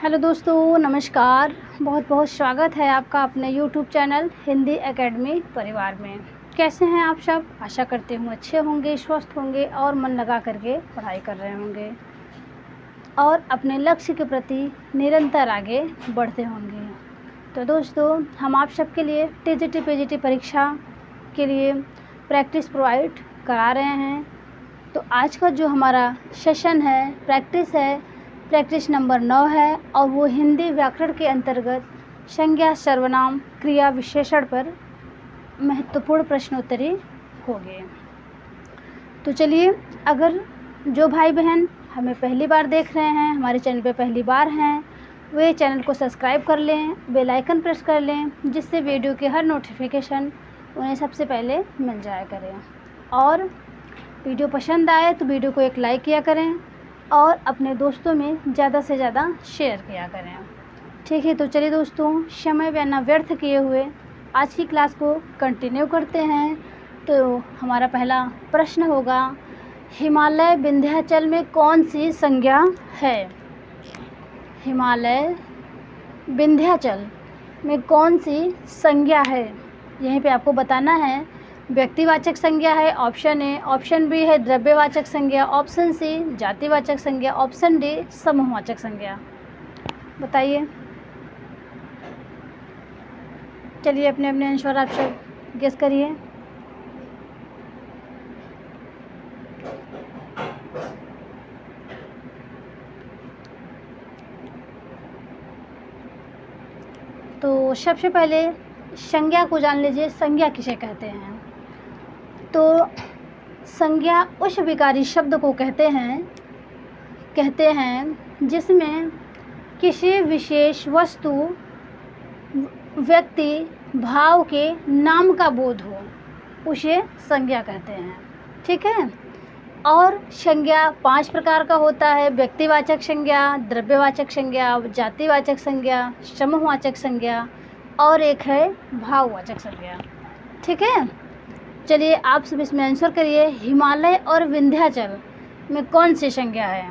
Hello दोस्तों, नमस्कार। बहुत बहुत स्वागत है आपका अपने यूट्यूब चैनल हिंदी एकेडमी परिवार में। कैसे हैं आप सब? आशा करते हूँ अच्छे होंगे, स्वस्थ होंगे और मन लगा करके पढ़ाई कर रहे होंगे और अपने लक्ष्य के प्रति निरंतर आगे बढ़ते होंगे। तो दोस्तों, हम आप सबके लिए टीजीटी पीजीटी परीक्षा के लिए प्रैक्टिस प्रोवाइड करा रहे हैं। तो आज का जो हमारा सेशन है, प्रैक्टिस नंबर 9 है और वो हिंदी व्याकरण के अंतर्गत संज्ञा सर्वनाम क्रिया विशेषण पर महत्वपूर्ण प्रश्नोत्तरी होगी। तो चलिए, अगर जो भाई बहन हमें पहली बार देख रहे हैं, हमारे चैनल पे पहली बार हैं, वे चैनल को सब्सक्राइब कर लें, बेल आइकन प्रेस कर लें, जिससे वीडियो के हर नोटिफिकेशन उन्हें सबसे पहले मिल जाया करें। और वीडियो पसंद आए तो वीडियो को एक लाइक किया करें और अपने दोस्तों में ज़्यादा से ज़्यादा शेयर किया करें। ठीक है, तो चलिए दोस्तों, समय बिना व्यर्थ किए हुए आज की क्लास को कंटिन्यू करते हैं। तो हमारा पहला प्रश्न होगा, हिमालय विंध्याचल में कौन सी संज्ञा है? हिमालय विंध्याचल में कौन सी संज्ञा है? यहीं पे आपको बताना है। व्यक्तिवाचक संज्ञा है ऑप्शन ए, ऑप्शन बी है द्रव्यवाचक संज्ञा, ऑप्शन सी जातिवाचक संज्ञा, ऑप्शन डी समूहवाचक संज्ञा। बताइए। चलिए, अपने अपने आंसर आप सब गेस करिए। तो सबसे पहले संज्ञा को जान लीजिए। संज्ञा किसे कहते हैं? तो संज्ञा उस विकारी शब्द को कहते हैं जिसमें किसी विशेष वस्तु, व्यक्ति, भाव के नाम का बोध हो, उसे संज्ञा कहते हैं। ठीक है। और संज्ञा 5 प्रकार का होता है: व्यक्तिवाचक संज्ञा, द्रव्यवाचक संज्ञा, जातिवाचक संज्ञा, समूहवाचक संज्ञा और एक है भाववाचक संज्ञा। ठीक है। चलिए, आप सब इसमें आंसर करिए। हिमालय और विंध्याचल में कौन सी संज्ञा है?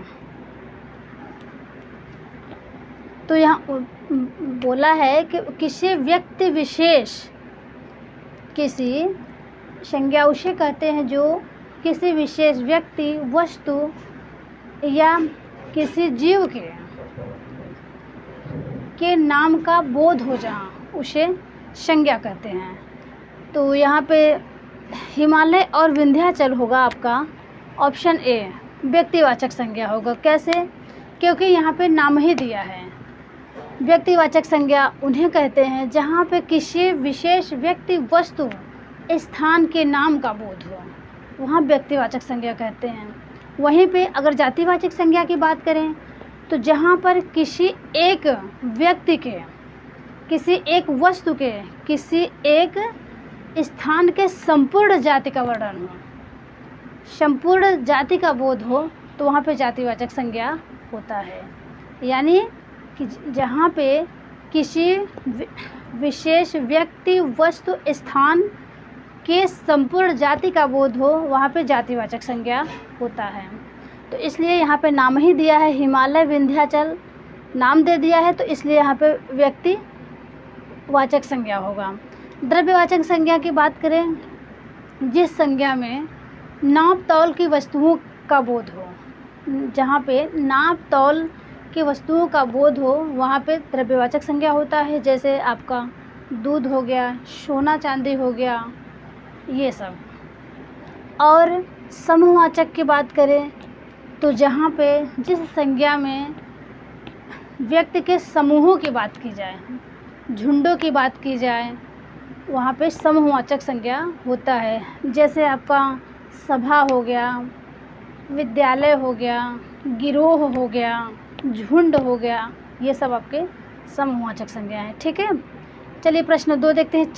तो यहाँ बोला है कि किसी व्यक्ति विशेष, किसी संज्ञा उसे कहते हैं जो किसी विशेष व्यक्ति, वस्तु या किसी जीव के नाम का बोध हो, जहाँ उसे संज्ञा कहते हैं। तो यहाँ पे हिमालय और विंध्याचल होगा आपका ऑप्शन ए, व्यक्तिवाचक संज्ञा होगा। कैसे? क्योंकि यहाँ पे नाम ही दिया है। व्यक्तिवाचक संज्ञा उन्हें कहते हैं जहाँ पे किसी विशेष व्यक्ति, वस्तु, स्थान के नाम का बोध हो, वहाँ व्यक्तिवाचक संज्ञा कहते हैं। वहीं पे अगर जातिवाचक संज्ञा की बात करें तो जहाँ पर किसी एक व्यक्ति के, किसी एक वस्तु के, किसी एक स्थान के संपूर्ण जाति का वर्णन हो, संपूर्ण जाति का बोध हो, तो वहाँ पे जातिवाचक संज्ञा होता है। यानी कि जहाँ पे किसी विशेष व्यक्ति, वस्तु, स्थान के संपूर्ण जाति का बोध हो, वहाँ पे जातिवाचक संज्ञा होता है। तो इसलिए यहाँ पे नाम ही दिया है, हिमालय विंध्याचल नाम दे दिया है, तो इसलिए यहाँ पे व्यक्तिवाचक संज्ञा होगा। द्रव्यवाचक संज्ञा की बात करें, जिस संज्ञा में नाप तौल की वस्तुओं का बोध हो, जहाँ पे नाप तौल की वस्तुओं का बोध हो, वहाँ पे द्रव्यवाचक संज्ञा होता है। जैसे आपका दूध हो गया, सोना चांदी हो गया, ये सब। और समूहवाचक की बात करें तो जहाँ पे जिस संज्ञा में व्यक्ति के समूहों की बात की जाए, झुंडों की बात की जाए, वहाँ पे समूहवाचक संज्ञा होता है। जैसे आपका सभा हो गया, विद्यालय हो गया, गिरोह हो गया, झुंड हो गया, ये सब आपके समूहवाचक संज्ञा है। ठीक है। चलिए, प्रश्न 2 देखते हैं।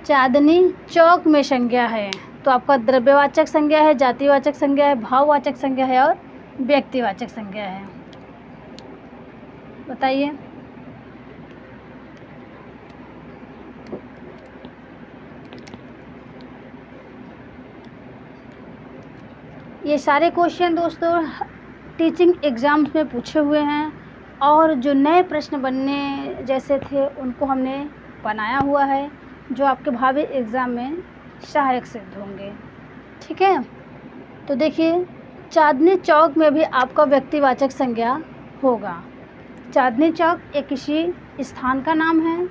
चांदनी चौक में संज्ञा है, तो आपका द्रव्यवाचक संज्ञा है, जातिवाचक संज्ञा है, भाववाचक संज्ञा है और व्यक्तिवाचक संज्ञा है। बताइए। ये सारे क्वेश्चन दोस्तों टीचिंग एग्ज़ाम्स में पूछे हुए हैं और जो नए प्रश्न बनने जैसे थे उनको हमने बनाया हुआ है, जो आपके भावी एग्ज़ाम में सहायक सिद्ध होंगे। ठीक है, तो देखिए चांदनी चौक में भी आपका व्यक्तिवाचक संज्ञा होगा। चांदनी चौक एक किसी स्थान का नाम है,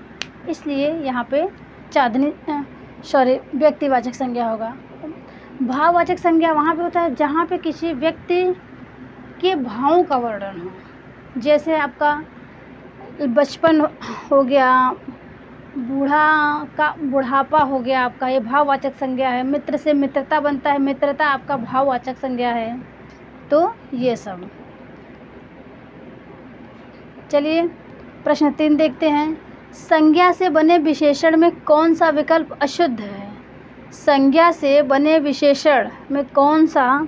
इसलिए यहाँ पे व्यक्तिवाचक संज्ञा होगा। भाववाचक संज्ञा वहाँ पे होता है जहाँ पे किसी व्यक्ति के भावों का वर्णन हो। जैसे आपका बचपन हो गया, बुढ़ापा हो गया, आपका ये भाववाचक संज्ञा है। मित्र से मित्रता बनता है, मित्रता आपका भाववाचक संज्ञा है। तो ये सब। चलिए प्रश्न 3 देखते हैं। संज्ञा से बने विशेषण में कौन सा विकल्प अशुद्ध है? संज्ञा से बने विशेषण में कौन सा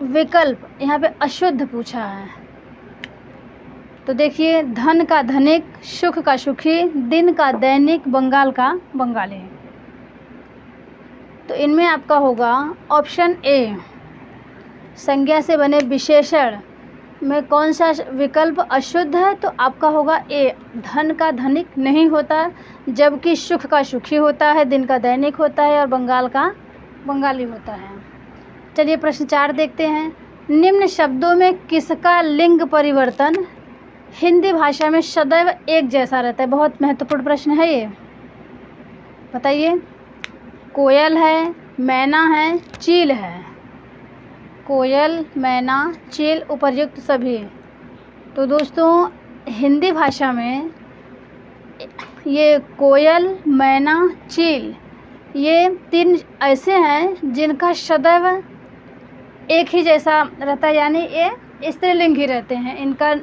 विकल्प यहाँ पे अशुद्ध पूछा है? तो देखिए धन का धनिक, सुख का सुखी, दिन का दैनिक, बंगाल का बंगाली। तो इनमें आपका होगा ऑप्शन ए। संज्ञा से बने विशेषण में कौन सा विकल्प अशुद्ध है? तो आपका होगा ए, धन का धनिक नहीं होता, जबकि सुख का सुखी होता है, दिन का दैनिक होता है और बंगाल का बंगाली होता है। चलिए प्रश्न 4 देखते हैं। निम्न शब्दों में किसका लिंग परिवर्तन हिंदी भाषा में सदैव एक जैसा रहता है? बहुत महत्वपूर्ण प्रश्न है ये, बताइए। कोयल है, मैना है, चील है। कोयल, मैना, चील, उपर्युक्त सभी। तो दोस्तों हिंदी भाषा में ये कोयल, मैना, चील, ये 3 ऐसे हैं जिनका सदैव एक ही जैसा रहता है, यानी ये स्त्रीलिंग ही रहते हैं। इनका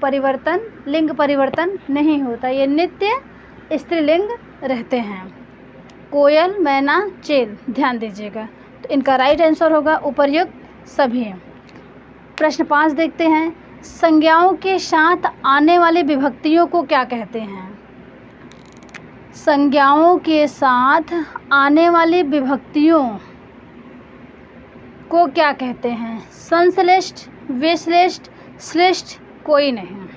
परिवर्तन, लिंग परिवर्तन नहीं होता, ये नित्य स्त्रीलिंग रहते हैं। कोयल, मैना, चील, ध्यान दीजिएगा। तो इनका राइट आंसर होगा उपर्युक्त सभी। प्रश्न 5 देखते हैं। संज्ञाओं के साथ आने वाली विभक्तियों को क्या कहते हैं? संज्ञाओं के साथ आने वाली विभक्तियों को क्या कहते हैं? संश्लिष्ट, विश्लिष्ट, श्लिष्ट, कोई नहीं।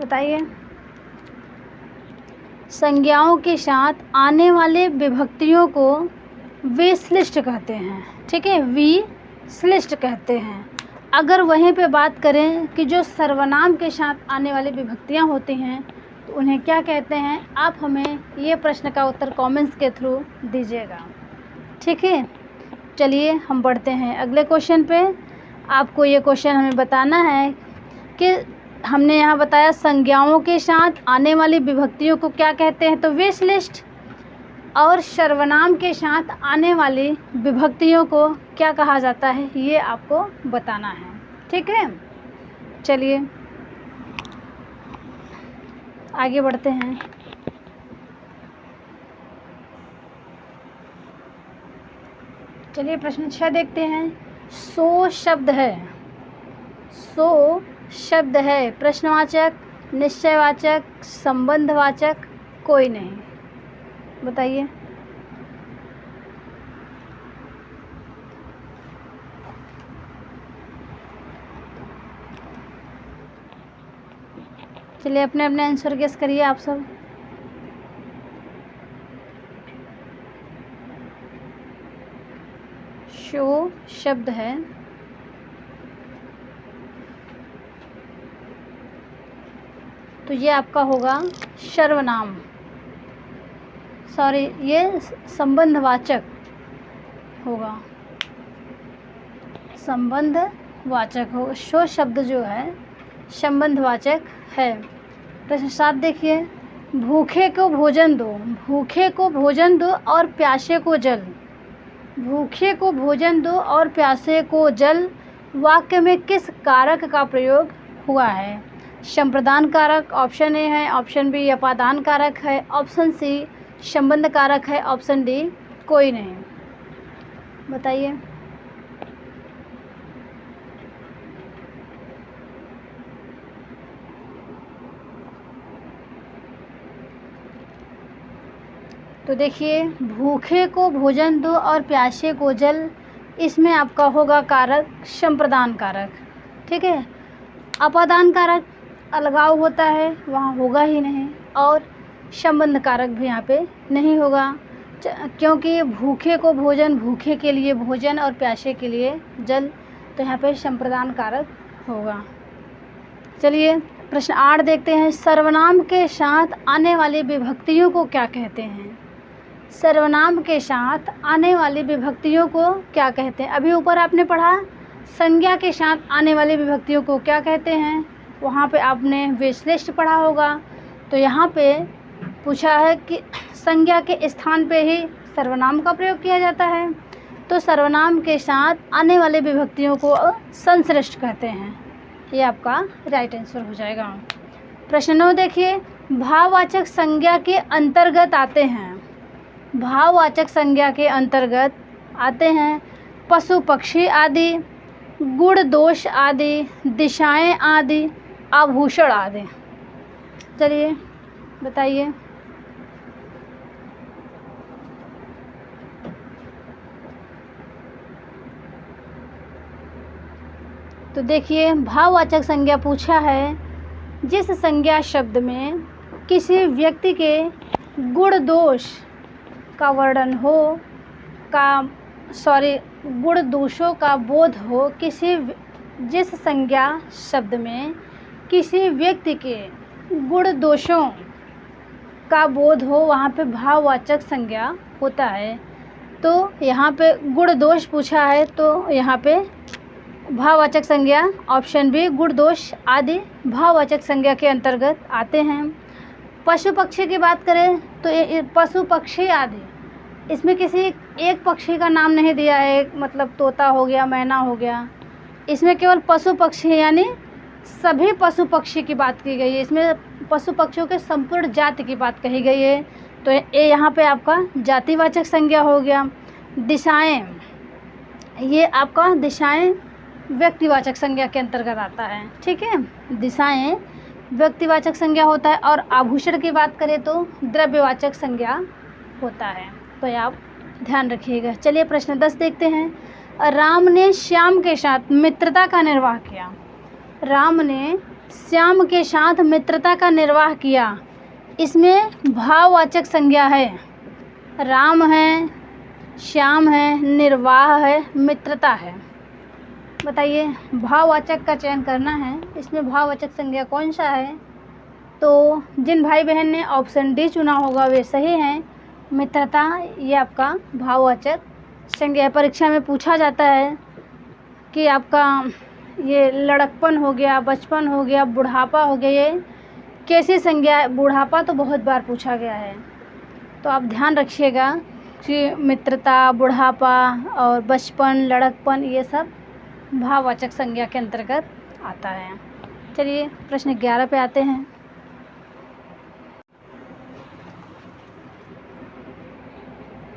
बताइए। संज्ञाओं के साथ आने वाले विभक्तियों को विश्लिष्ट कहते हैं। ठीक है, विश्लिष्ट कहते हैं। अगर वहीं पे बात करें कि जो सर्वनाम के साथ आने वाली विभक्तियां होती हैं तो उन्हें क्या कहते हैं? आप हमें ये प्रश्न का उत्तर कमेंट्स के थ्रू दीजिएगा। ठीक है, चलिए हम बढ़ते हैं अगले क्वेश्चन पे। आपको ये क्वेश्चन हमें बताना है कि हमने यहाँ बताया संज्ञाओं के साथ आने वाली विभक्तियों को क्या कहते हैं, तो विश्लिष्ट, और सर्वनाम के साथ आने वाली विभक्तियों को क्या कहा जाता है, ये आपको बताना है। ठीक है, चलिए आगे बढ़ते हैं। चलिए प्रश्न 6 देखते हैं। सो शब्द है, सो शब्द है प्रश्नवाचक, निश्चयवाचक, संबंधवाचक, कोई नहीं। बताइए। चलिए अपने अपने आंसर गेस करिए आप सब। शो शब्द है, तो ये आपका होगा सर्वनाम, सॉरी ये संबंधवाचक होगा, संबंधवाचक होगा। शो शब्द जो है संबंधवाचक है। प्रश्न 7 देखिए। भूखे को भोजन दो, भूखे को भोजन दो और प्यासे को जल, भूखे को भोजन दो और प्यासे को जल वाक्य में किस कारक का प्रयोग हुआ है? संप्रदान कारक ऑप्शन ए है, ऑप्शन बी अपादान कारक है, ऑप्शन सी संबंध कारक है, ऑप्शन डी कोई नहीं। बताइए। तो देखिए भूखे को भोजन दो और प्यासे को जल इसमें आपका होगा कारक संप्रदान कारक। ठीक है, अपादान कारक अलगाव होता है, वहाँ होगा ही नहीं, और संबंध कारक भी यहाँ पे नहीं होगा, क्योंकि भूखे को भोजन, भूखे के लिए भोजन और प्यासे के लिए जल, तो यहाँ पे संप्रदान कारक होगा। चलिए प्रश्न 8 देखते हैं। सर्वनाम के साथ आने वाली विभक्तियों को क्या कहते हैं? सर्वनाम के साथ आने वाली विभक्तियों को क्या कहते हैं? अभी ऊपर आपने पढ़ा संज्ञा के साथ आने वाली विभक्तियों को क्या कहते हैं, वहाँ पे आपने विश्लिष्ट पढ़ा होगा। तो यहाँ पे पूछा है कि संज्ञा के स्थान पे ही सर्वनाम का प्रयोग किया जाता है, तो सर्वनाम के साथ आने वाले विभक्तियों को संश्लिष्ट कहते हैं। ये आपका राइट आंसर हो जाएगा। प्रश्न 9 देखिए, भाववाचक संज्ञा के अंतर्गत आते हैं, भाववाचक संज्ञा के अंतर्गत आते हैं पशु पक्षी आदि, गुण दोष आदि, दिशाएं आदि, आभूषण आदि। चलिए बताइए। तो देखिए, भाववाचक संज्ञा पूछा है जिस संज्ञा शब्द में किसी व्यक्ति के गुण दोष का वर्णन हो, गुण दोषों का बोध हो, जिस संज्ञा शब्द में किसी व्यक्ति के गुण दोषों का बोध हो, वहाँ पे भाववाचक संज्ञा होता है। तो यहाँ पे गुण दोष पूछा है, तो यहाँ पे भाववाचक संज्ञा ऑप्शन बी गुण दोष आदि भाववाचक संज्ञा के अंतर्गत आते हैं। पशु पक्षी की बात करें तो पशु पक्षी आदि, इसमें किसी एक पक्षी का नाम नहीं दिया है, मतलब तोता हो गया, मैना हो गया, इसमें केवल पशु पक्षी यानी सभी पशु पक्षी की बात की गई है, इसमें पशु पक्षियों के संपूर्ण जाति की बात कही गई है। तो ये यहाँ पे आपका जातिवाचक संज्ञा हो गया। दिशाएं, ये आपका दिशाएं व्यक्तिवाचक संज्ञा के अंतर्गत आता है। ठीक है, दिशाएं व्यक्तिवाचक संज्ञा होता है। और आभूषण की बात करें तो द्रव्यवाचक संज्ञा होता है, तो आप ध्यान रखिएगा। चलिए प्रश्न 10 देखते हैं। राम ने श्याम के साथ मित्रता का निर्वाह किया, राम ने श्याम के साथ मित्रता का निर्वाह किया, इसमें भाववाचक संज्ञा है। राम है, श्याम है, निर्वाह है, मित्रता है। बताइए भाववाचक का चयन करना है, इसमें भाववाचक संज्ञा कौन सा है? तो जिन भाई बहन ने ऑप्शन डी चुना होगा वे सही हैं। मित्रता ये आपका भाववाचक संज्ञा। परीक्षा में पूछा जाता है कि आपका ये लड़कपन हो गया, बचपन हो गया, बुढ़ापा हो गया, ये कैसी संज्ञा है? बुढ़ापा तो बहुत बार पूछा गया है, तो आप ध्यान रखिएगा कि मित्रता, बुढ़ापा और बचपन, लड़कपन ये सब भाववाचक संज्ञा के अंतर्गत आता है। चलिए प्रश्न 11 पे आते हैं।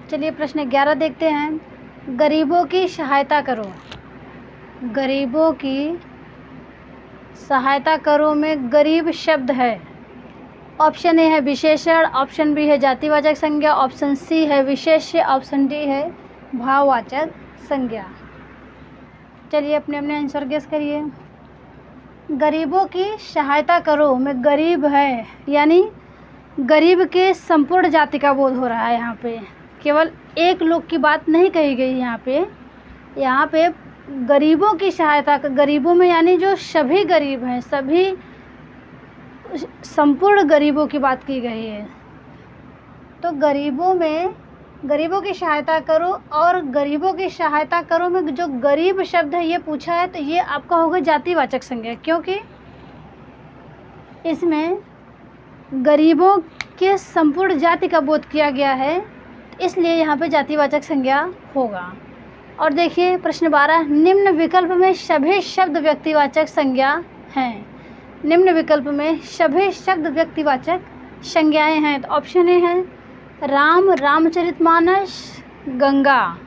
चलिए प्रश्न 11 देखते हैं। गरीबों की सहायता करो, गरीबों की सहायता करो में गरीब शब्द है। ऑप्शन ए है विशेषण, ऑप्शन बी है जातिवाचक संज्ञा, ऑप्शन सी है विशेष्य, ऑप्शन डी है भाववाचक संज्ञा। चलिए अपने अपने आंसर गेस करिए। गरीबों की सहायता करो में गरीब है, यानी गरीब के संपूर्ण जाति का बोध हो रहा है। यहाँ पे केवल एक लोग की बात नहीं कही गई। यहाँ पे गरीबों की सहायता, गरीबों में यानी जो सभी गरीब हैं, सभी संपूर्ण गरीबों की बात की गई है। तो गरीबों में गरीबों की सहायता करो, और गरीबों की सहायता करो में जो गरीब शब्द है ये पूछा है, तो ये आपका होगा जातिवाचक संज्ञा, क्योंकि इसमें गरीबों के संपूर्ण जाति का बोध किया गया है, इसलिए यहाँ पे जातिवाचक संज्ञा होगा। और देखिए प्रश्न 12, निम्न विकल्प में सभी शब्द व्यक्तिवाचक संज्ञा हैं। निम्न विकल्प में सभी शब्द व्यक्तिवाचक संज्ञाएं हैं। तो ऑप्शन ए है राम, रामचरितमानस, गंगा।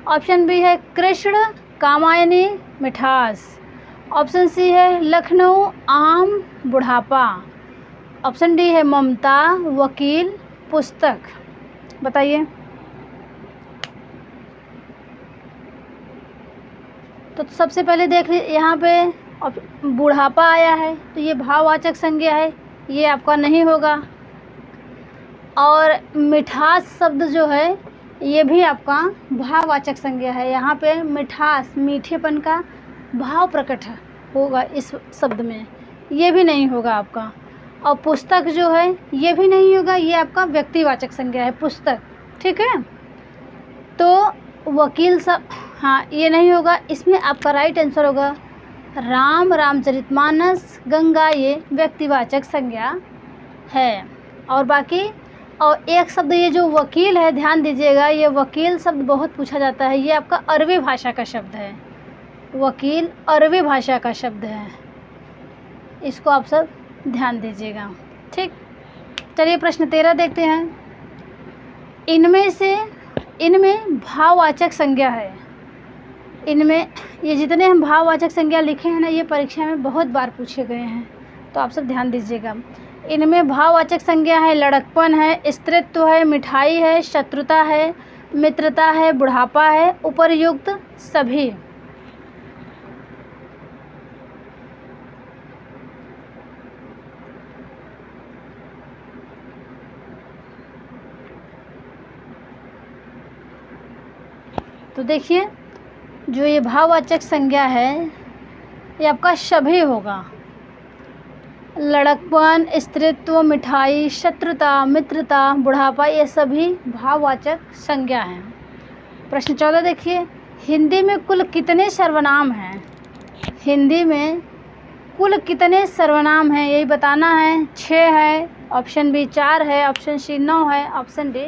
ऑप्शन बी है कृष्ण, कामायनी, मिठास। ऑप्शन सी है लखनऊ, आम, बुढ़ापा। ऑप्शन डी है ममता, वकील, पुस्तक। बताइए। तो सबसे पहले देख लीजिए यहाँ पे बुढ़ापा आया है, तो ये भाववाचक संज्ञा है, ये आपका नहीं होगा। और मिठास शब्द जो है ये भी आपका भाववाचक संज्ञा है। यहाँ पे मिठास, मीठेपन का भाव प्रकट होगा इस शब्द में, ये भी नहीं होगा आपका। और पुस्तक जो है ये भी नहीं होगा, ये आपका व्यक्तिवाचक संज्ञा है, पुस्तक। ठीक है, तो वकील सब, हाँ ये नहीं होगा। इसमें आपका राइट आंसर होगा राम, रामचरितमानस, गंगा, ये व्यक्तिवाचक संज्ञा है। और बाकी और एक शब्द ये जो वकील है, ध्यान दीजिएगा, ये वकील शब्द बहुत पूछा जाता है, ये आपका अरबी भाषा का शब्द है। वकील अरबी भाषा का शब्द है, इसको आप सब ध्यान दीजिएगा। ठीक, चलिए प्रश्न 13 देखते हैं। इनमें भाववाचक संज्ञा है। इनमें ये जितने हम भाववाचक संज्ञा लिखे हैं ना, ये परीक्षा में बहुत बार पूछे गए हैं, तो आप सब ध्यान दीजिएगा। इनमें भाववाचक संज्ञा है लड़कपन है, स्त्रीत्व है, मिठाई है, शत्रुता है, मित्रता है, बुढ़ापा है, उपर्युक्त सभी। तो देखिए जो ये भाववाचक संज्ञा है ये आपका सभी होगा। लड़कपन, स्त्रीत्व, मिठाई, शत्रुता, मित्रता, बुढ़ापा, ये सभी भाववाचक संज्ञा हैं। प्रश्न 14 देखिए, हिंदी में कुल कितने सर्वनाम हैं? हिंदी में कुल कितने सर्वनाम हैं यही बताना है। 6 है, ऑप्शन बी 4 है, ऑप्शन सी 9 है, ऑप्शन डी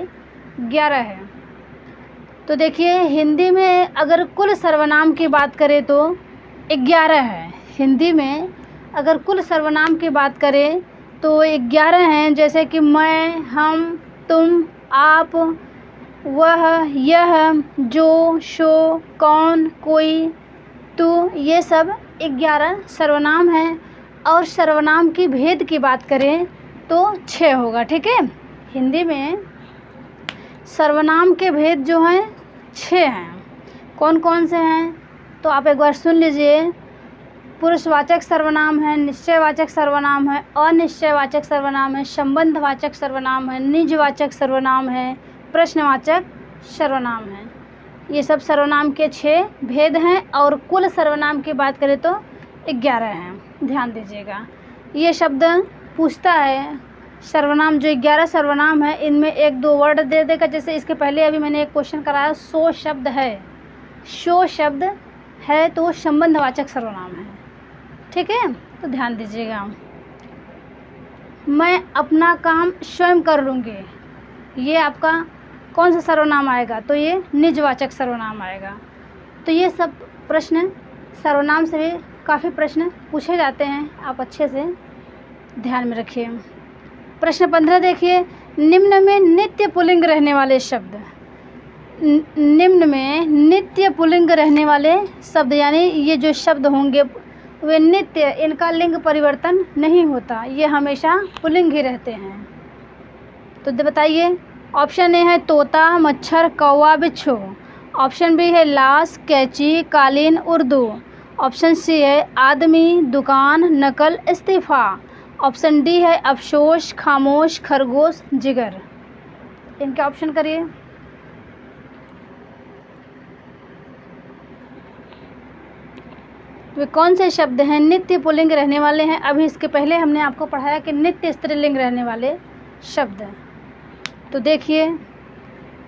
11 है। तो देखिए हिंदी में अगर कुल सर्वनाम की बात करें तो 11 है। हिंदी में अगर कुल सर्वनाम की बात करें तो 11 हैं, जैसे कि मैं, हम, तुम, आप, वह, यह, जो, सो, कौन, कोई, तू, ये सब 11 सर्वनाम हैं। और सर्वनाम की भेद की बात करें तो 6 होगा। ठीक है, हिंदी में सर्वनाम के भेद जो हैं 6 हैं। कौन कौन से हैं तो आप एक बार सुन लीजिए। पुरुषवाचक सर्वनाम है, निश्चयवाचक सर्वनाम है, अनिश्चयवाचक सर्वनाम है, संबंधवाचक सर्वनाम है, निजवाचक सर्वनाम है, प्रश्नवाचक सर्वनाम है। ये सब सर्वनाम के 6 भेद हैं। और कुल सर्वनाम की बात करें तो 11 हैं, ध्यान दीजिएगा। ये शब्द पूछता है सर्वनाम, जो 11 सर्वनाम है इनमें 1-2 वर्ड दे देगा। जैसे इसके पहले अभी मैंने एक क्वेश्चन कराया, सो शब्द है, सो शब्द है तो संबंधवाचक सर्वनाम है। ठीक है, तो ध्यान दीजिएगा। मैं अपना काम स्वयं कर लूँगी, ये आपका कौन सा सर्वनाम आएगा तो ये निजवाचक सर्वनाम आएगा। तो ये सब प्रश्न सर्वनाम से भी काफ़ी प्रश्न पूछे जाते हैं, आप अच्छे से ध्यान में रखिए। प्रश्न 15 देखिए, निम्न में नित्य पुल्लिंग रहने वाले शब्द। निम्न में नित्य पुल्लिंग रहने वाले शब्द, यानी ये जो शब्द होंगे वे नित्य, इनका लिंग परिवर्तन नहीं होता, ये हमेशा पुल्लिंग ही रहते हैं। तो बताइए, ऑप्शन ए है तोता, मच्छर, कौवा, बिच्छू, ऑप्शन बी है लाश, कैंची, कालीन, उर्दू, ऑप्शन सी है आदमी, दुकान, नकल, इस्तीफा, ऑप्शन डी है अफसोस, खामोश, खरगोश, जिगर। इनके ऑप्शन करिए। वे कौन से शब्द हैं नित्य पुल्लिंग रहने वाले हैं? अभी इसके पहले हमने आपको पढ़ाया कि नित्य स्त्रीलिंग रहने वाले शब्द। तो देखिए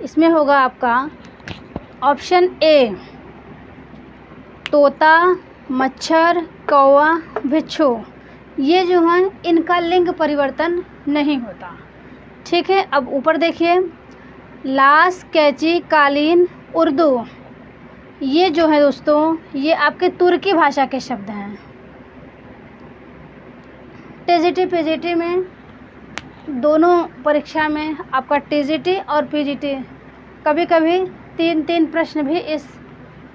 इसमें होगा आपका ऑप्शन ए तोता, मच्छर, कौवा, बिच्छू, ये जो हैं इनका लिंग परिवर्तन नहीं होता। ठीक है, अब ऊपर देखिए, लाश, कैंची, कालीन, उर्दू, ये जो है दोस्तों ये आपके तुर्की भाषा के शब्द हैं। टीजीटी पीजीटी में दोनों परीक्षा में आपका टीजीटी और पीजीटी कभी कभी 3-3 प्रश्न भी इस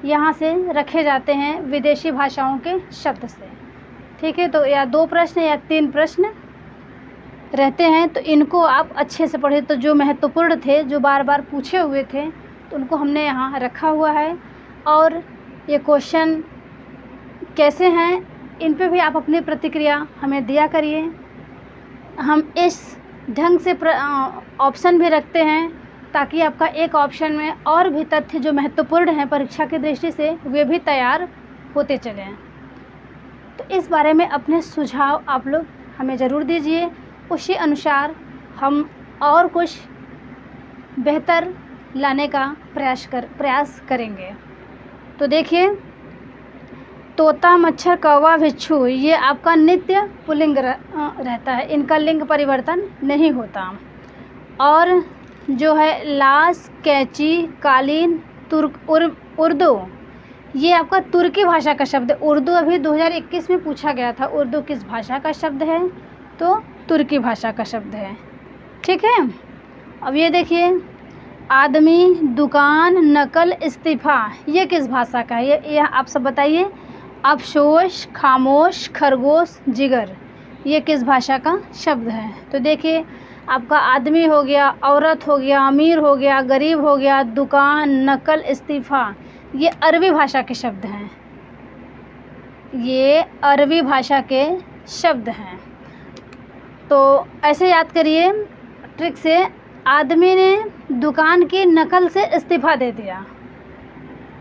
यहाँ से रखे जाते हैं विदेशी भाषाओं के शब्द से। ठीक है, तो या 2 प्रश्न या 3 प्रश्न रहते हैं, तो इनको आप अच्छे से पढ़ें। तो जो महत्वपूर्ण थे, जो बार बार पूछे हुए थे, तो उनको हमने यहाँ रखा हुआ है। और ये क्वेश्चन कैसे हैं, इन पे भी आप अपनी प्रतिक्रिया हमें दिया करिए। हम इस ढंग से ऑप्शन भी रखते हैं ताकि आपका एक ऑप्शन में और भी तथ्य जो महत्वपूर्ण हैं परीक्षा की दृष्टि से वे भी तैयार होते चलें। तो इस बारे में अपने सुझाव आप लोग हमें ज़रूर दीजिए, उसी अनुसार हम और कुछ बेहतर लाने का प्रयास करेंगे। तो देखिए, तोता, मच्छर, कौवा, बिच्छू ये आपका नित्य पुल्लिंग रहता है, इनका लिंग परिवर्तन नहीं होता। और जो है लाश, कैंची, कालीन, उर्दू ये आपका तुर्की भाषा का शब्द है। उर्दू अभी 2021 में पूछा गया था, उर्दू किस भाषा का शब्द है, तो तुर्की भाषा का शब्द है। ठीक है। अब ये देखिए, आदमी, दुकान, नकल, इस्तीफा ये किस भाषा का है, ये आप सब बताइए। अफसोस, खामोश, खरगोश, जिगर ये किस भाषा का शब्द है। तो देखिए, आपका आदमी हो गया, औरत हो गया, अमीर हो गया, गरीब हो गया, दुकान, नकल, इस्तीफा ये अरबी भाषा के शब्द हैं, ये अरबी भाषा के शब्द हैं। तो ऐसे याद करिए ट्रिक से, आदमी ने दुकान की नकल से इस्तीफ़ा दे दिया,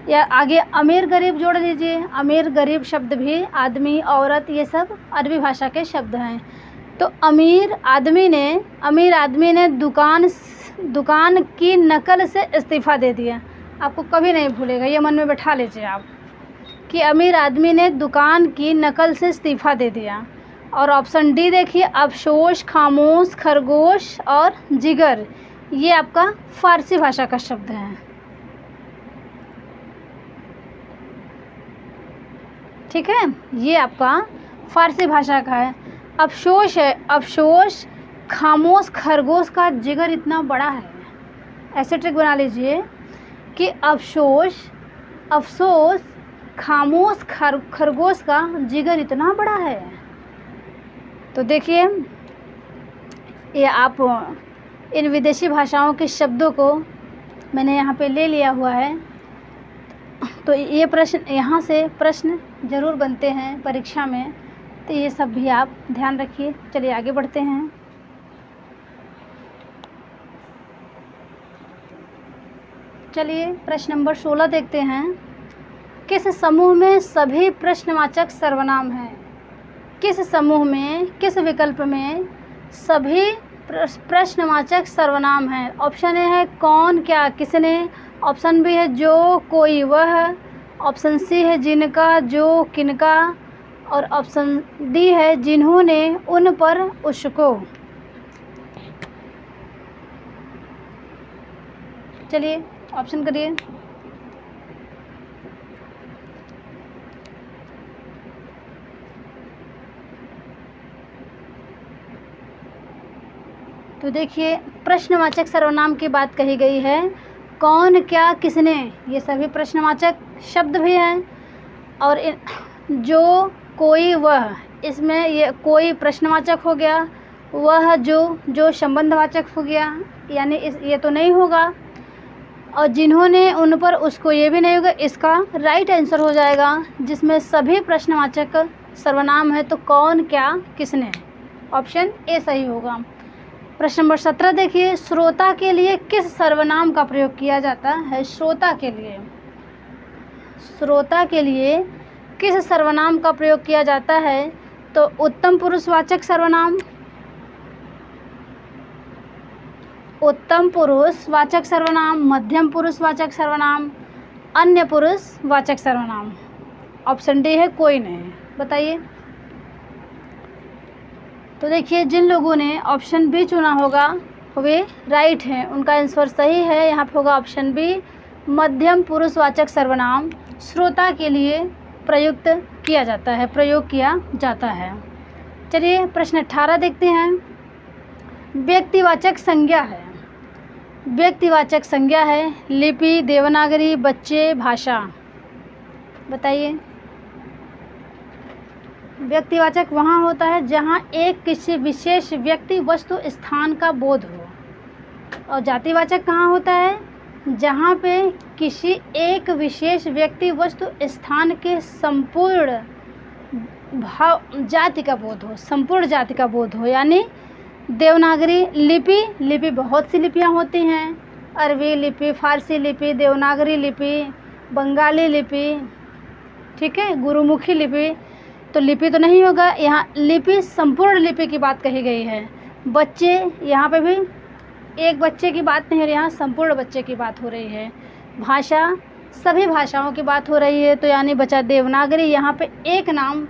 या आगे अमीर गरीब जोड़ लीजिए। अमीर गरीब शब्द भी, आदमी, औरत ये सब अरबी भाषा के शब्द हैं। तो अमीर आदमी ने दुकान की नकल से इस्तीफ़ा दे दिया। आपको कभी नहीं भूलेगा, ये मन में बैठा लीजिए आप कि अमीर आदमी ने दुकान की नकल से इस्तीफ़ा दे दिया। और ऑप्शन डी देखिए, अफसोस, खामोश, खरगोश और जिगर ये आपका फ़ारसी भाषा का शब्द है। ठीक है, ये आपका फ़ारसी भाषा का है। अफसोस है, अफसोस, खामोश, खरगोश का जिगर इतना बड़ा है। ऐसे ट्रिक बना लीजिए कि अफसोस, खामोश, खरगोश का जिगर इतना बड़ा है। तो देखिए, ये आप इन विदेशी भाषाओं के शब्दों को मैंने यहाँ पे ले लिया हुआ है। तो ये प्रश्न, यहाँ से प्रश्न ज़रूर बनते हैं परीक्षा में, तो ये सब भी आप ध्यान रखिए। चलिए आगे बढ़ते हैं। चलिए प्रश्न नंबर 16 देखते हैं। किस समूह में सभी प्रश्नवाचक सर्वनाम हैं? किस समूह में, किस विकल्प में सभी प्रश्नवाचक सर्वनाम हैं? ऑप्शन ए है कौन, क्या, किसने। ऑप्शन बी है जो, कोई, वह। ऑप्शन सी है जिनका, जो, किनका। और ऑप्शन डी है जिन्होंने, उन पर, उसको। चलिए ऑप्शन करिए। तो देखिए, प्रश्नवाचक सर्वनाम की बात कही गई है। कौन, क्या, किसने ये सभी प्रश्नवाचक शब्द भी हैं। और जो, कोई, वह, इसमें ये कोई प्रश्नवाचक हो गया, वह जो संबंधवाचक हो गया, यानी ये तो नहीं होगा। और जिन्होंने, उन पर, उसको ये भी नहीं होगा। इसका राइट आंसर हो जाएगा, जिसमें सभी प्रश्नवाचक सर्वनाम है तो कौन, क्या, किसने। ऑप्शन ए सही होगा। प्रश्न नंबर 17 देखिए, श्रोता के लिए किस सर्वनाम का प्रयोग किया जाता है? श्रोता के लिए किस सर्वनाम का प्रयोग किया जाता है? तो उत्तम पुरुषवाचक सर्वनाम, उत्तम पुरुषवाचक सर्वनाम, मध्यम पुरुषवाचक सर्वनाम, अन्य पुरुषवाचक सर्वनाम। ऑप्शन डी है कोई नहीं। बताइए। तो देखिए, जिन लोगों ने ऑप्शन बी चुना होगा वे राइट हैं, उनका आंसर सही है। यहाँ पे होगा ऑप्शन बी, मध्यम पुरुषवाचक सर्वनाम श्रोता के लिए प्रयोग किया जाता है। चलिए प्रश्न 18 देखते हैं। व्यक्तिवाचक संज्ञा है लिपि, देवनागरी, बच्चे, भाषा। बताइए। व्यक्तिवाचक वहाँ होता है जहाँ एक किसी विशेष व्यक्ति, वस्तु, स्थान का बोध हो। और जातिवाचक कहाँ होता है? जहाँ पे किसी एक विशेष व्यक्ति, वस्तु, स्थान के संपूर्ण भाव जाति का बोध हो, संपूर्ण जाति का बोध हो। यानी देवनागरी लिपि बहुत सी लिपियाँ होती हैं, अरबी लिपि, फारसी लिपि, देवनागरी लिपि, बंगाली लिपि, ठीक है, गुरुमुखी लिपि। तो लिपि तो नहीं होगा, यहाँ लिपि संपूर्ण लिपि की बात कही गई है। बच्चे, यहाँ पे भी एक बच्चे की बात नहीं हो रही, यहाँ संपूर्ण बच्चे की बात हो रही है। भाषा, सभी भाषाओं की बात हो रही है, तो यानी बचा देवनागरी। यहाँ पे एक नाम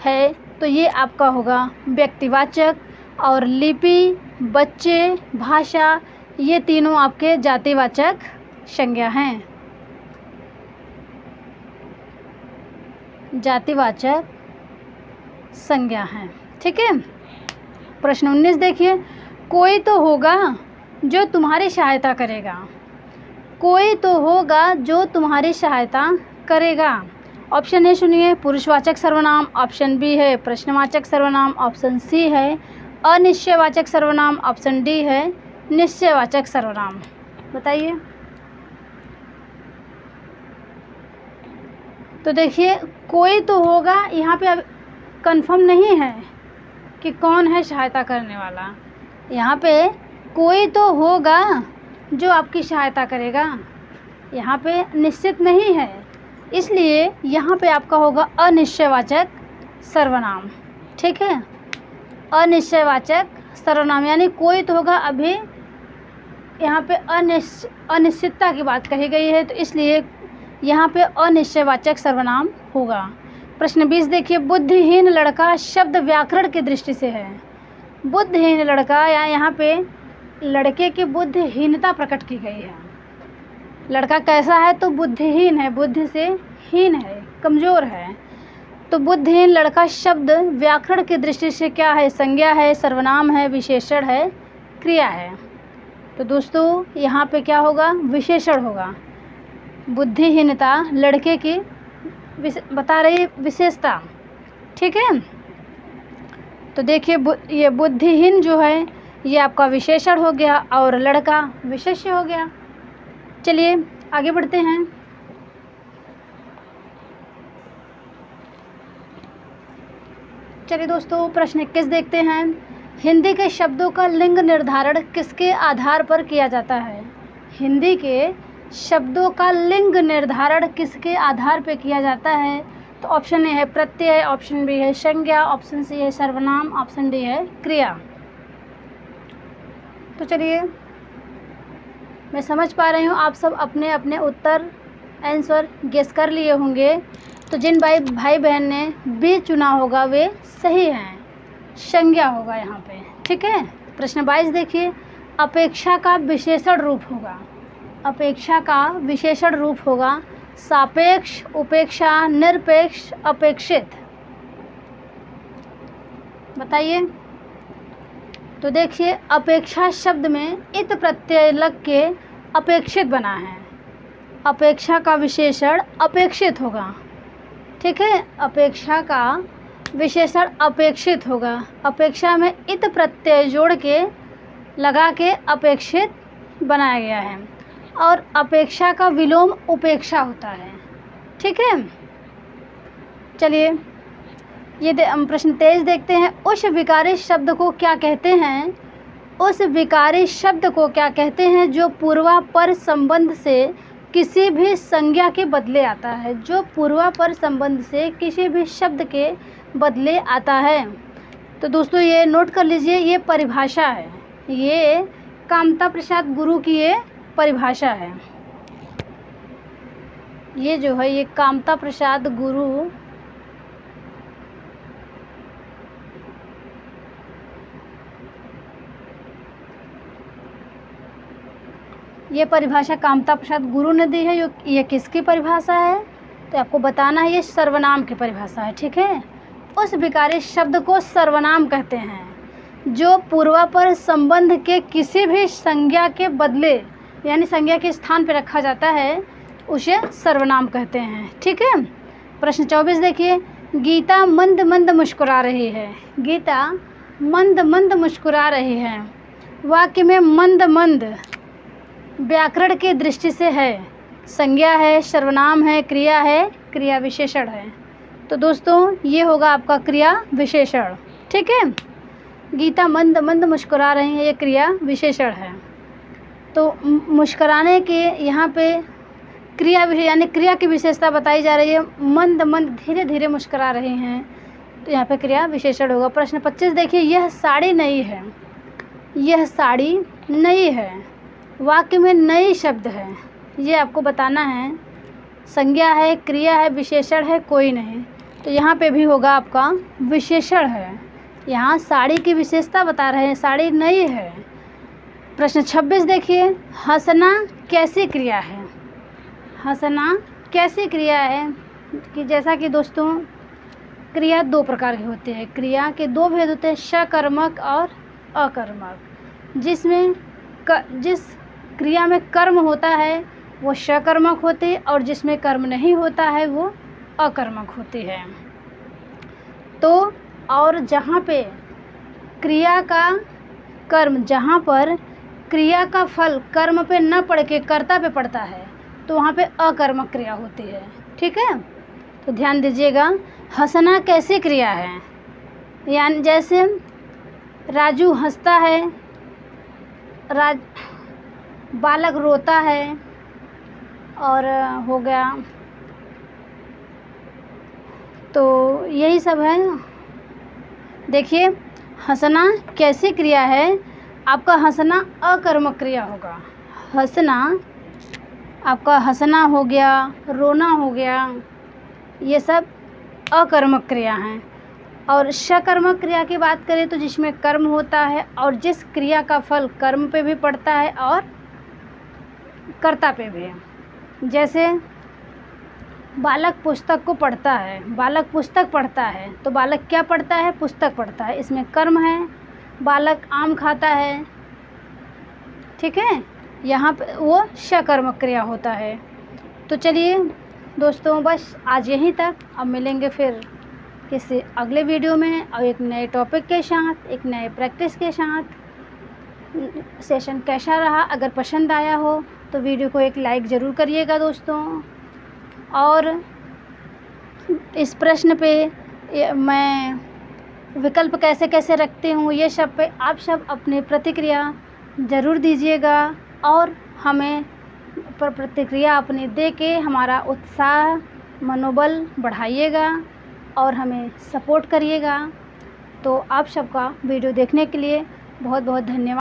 है तो ये आपका होगा व्यक्तिवाचक, और लिपि, बच्चे, भाषा, ये तीनों आपके जातिवाचक संज्ञा हैं, जातिवाचक संज्ञा हैं। ठीक है। प्रश्न 19 देखिए, कोई तो होगा जो तुम्हारी सहायता करेगा। कोई तो होगा जो तुम्हारी सहायता करेगा। ऑप्शन ए सुनिए, पुरुषवाचक सर्वनाम। ऑप्शन बी है प्रश्नवाचक सर्वनाम। ऑप्शन सी है अनिश्चयवाचक सर्वनाम। ऑप्शन डी है निश्चयवाचक सर्वनाम। बताइए। तो देखिए, कोई तो होगा, यहाँ पे अब कंफर्म नहीं है कि कौन है सहायता करने वाला। यहाँ पे कोई तो होगा जो आपकी सहायता करेगा, यहाँ पे निश्चित नहीं है, इसलिए यहाँ पे आपका होगा अनिश्चयवाचक सर्वनाम। ठीक है, अनिश्चयवाचक सर्वनाम, यानी कोई तो होगा, अभी यहाँ पे अनिश्चितता की बात कही गई है, तो इसलिए यहाँ पे अनिश्चयवाचक सर्वनाम होगा। प्रश्न 20 देखिए, बुद्धिहीन लड़का शब्द व्याकरण की दृष्टि से है। बुद्धिहीन लड़का, या यहाँ पे लड़के की बुद्धिहीनता प्रकट की गई है। लड़का कैसा है? तो बुद्धिहीन है, बुद्धि से हीन है, कमज़ोर है। तो बुद्धिहीन लड़का शब्द व्याकरण की दृष्टि से क्या है? संज्ञा है, सर्वनाम है, विशेषण है, क्रिया है। तो दोस्तों यहाँ पे क्या होगा? विशेषण होगा। बुद्धिहीनता लड़के की बता रही विशेषता। ठीक है, तो देखिए ये बुद्धिहीन जो है ये आपका विशेषण हो गया और लड़का विशेष्य हो गया। चलिए आगे बढ़ते हैं। चलिए दोस्तों, प्रश्न 21 देखते हैं। हिंदी के शब्दों का लिंग निर्धारण किसके आधार पर किया जाता है? हिंदी के शब्दों का लिंग निर्धारण किसके आधार पर किया जाता है? तो ऑप्शन ए है प्रत्यय, ऑप्शन बी है संज्ञा, ऑप्शन सी है सर्वनाम, ऑप्शन डी है क्रिया। तो चलिए, मैं समझ पा रही हूँ आप सब अपने अपने उत्तर आंसर गेस कर लिए होंगे। तो जिन भाई बहन ने बी चुना होगा वे सही हैं, संज्ञा होगा यहाँ पे। ठीक है। प्रश्न 22 देखिए, अपेक्षा का विशेषण रूप होगा। अपेक्षा का विशेषण रूप होगा सापेक्ष, उपेक्षा, निरपेक्ष, अपेक्षित। बताइए। तो देखिए, अपेक्षा शब्द में इत प्रत्यय लग के अपेक्षित बना है। अपेक्षा का विशेषण अपेक्षित होगा। ठीक है, अपेक्षा का विशेषण अपेक्षित होगा। अपेक्षा में इत प्रत्यय जोड़ के लगा के अपेक्षित बनाया गया है। और अपेक्षा का विलोम उपेक्षा होता है। ठीक है। चलिए ये प्रश्न 23 देखते हैं। उस विकारी शब्द को क्या कहते हैं? उस विकारी शब्द को क्या कहते हैं जो पूर्वापर संबंध से किसी भी संज्ञा के बदले आता है? जो पूर्वापर संबंध से किसी भी शब्द के बदले आता है। तो दोस्तों ये नोट कर लीजिए, ये परिभाषा है, ये कामता प्रसाद गुरु की ये परिभाषा है। ये जो है ये कामता प्रसाद गुरु ये परिभाषा कामता प्रसाद गुरु ने दी है। ये किसकी परिभाषा है? तो आपको बताना है, ये सर्वनाम की परिभाषा है। ठीक है। उस विकारी शब्द को सर्वनाम कहते हैं जो पूर्वापर संबंध के किसी भी संज्ञा के बदले, यानी संज्ञा के स्थान पर रखा जाता है, उसे सर्वनाम कहते हैं। ठीक है। प्रश्न 24 देखिए, गीता मंद मंद मुस्कुरा रही है। गीता मंद मंद मुस्कुरा रही है। वाक्य में मंद मंद व्याकरण की दृष्टि से है, संज्ञा है, सर्वनाम है, क्रिया है, क्रिया विशेषण है। तो दोस्तों ये होगा आपका क्रिया विशेषण। ठीक है, गीता मंद मंद मुस्कुरा रही हैं, ये क्रिया विशेषण है। तो मुस्कुराने के यहाँ पे क्रिया यानी क्रिया की विशेषता बताई जा रही है। मंद मंद धीरे धीरे मुस्कुरा रहे हैं, तो यहाँ पे क्रिया विशेषण होगा। प्रश्न 25 देखिए, यह साड़ी नई है। यह साड़ी नई है, वाक्य में नई शब्द है, ये आपको बताना है। संज्ञा है, क्रिया है, विशेषण है, कोई नहीं। तो यहाँ पे भी होगा आपका विशेषण है। यहाँ साड़ी की विशेषता बता रहे हैं, साड़ी नई है। प्रश्न 26 देखिए, हंसना कैसी क्रिया है। हंसना कैसी क्रिया है कि जैसा कि दोस्तों क्रिया दो प्रकार की होती है। क्रिया के दो भेद होते हैं, सकर्मक और अकर्मक। जिस क्रिया में कर्म होता है वो सकर्मक होती है, और जिसमें कर्म नहीं होता है वो अकर्मक होती है। तो और जहाँ पे क्रिया का कर्म, जहाँ पर क्रिया का फल कर्म पे न पड़ के कर्ता पे पड़ता है, तो वहाँ पे अकर्मक क्रिया होती है। ठीक है, तो ध्यान दीजिएगा। हंसना कैसी क्रिया है, यानी जैसे राजू हंसता है, बालक रोता है, और हो गया। तो यही सब है। देखिए, हंसना कैसी क्रिया है, आपका हंसना अकर्मक क्रिया होगा। हंसना, आपका हंसना हो गया, रोना हो गया, ये सब अकर्मक क्रिया हैं। और सकर्मक क्रिया की बात करें तो जिसमें कर्म होता है और जिस क्रिया का फल कर्म पे भी पड़ता है और कर्ता पे भी। जैसे बालक पुस्तक को पढ़ता है, बालक पुस्तक पढ़ता है, तो बालक क्या पढ़ता है, पुस्तक पढ़ता है, इसमें कर्म है। बालक आम खाता है, ठीक है, यहाँ पे वो सकर्मक क्रिया होता है। तो चलिए दोस्तों, बस आज यहीं तक। अब मिलेंगे फिर किसी अगले वीडियो में और एक नए टॉपिक के साथ, एक नए प्रैक्टिस के साथ। सेशन कैसा रहा, अगर पसंद आया हो तो वीडियो को एक लाइक ज़रूर करिएगा दोस्तों। और इस प्रश्न पे मैं विकल्प कैसे कैसे रखती हूँ, ये सब पे आप सब अपनी प्रतिक्रिया ज़रूर दीजिएगा, और हमें प्रतिक्रिया अपनी दे के हमारा उत्साह, मनोबल बढ़ाइएगा और हमें सपोर्ट करिएगा। तो आप सबका वीडियो देखने के लिए बहुत बहुत धन्यवाद।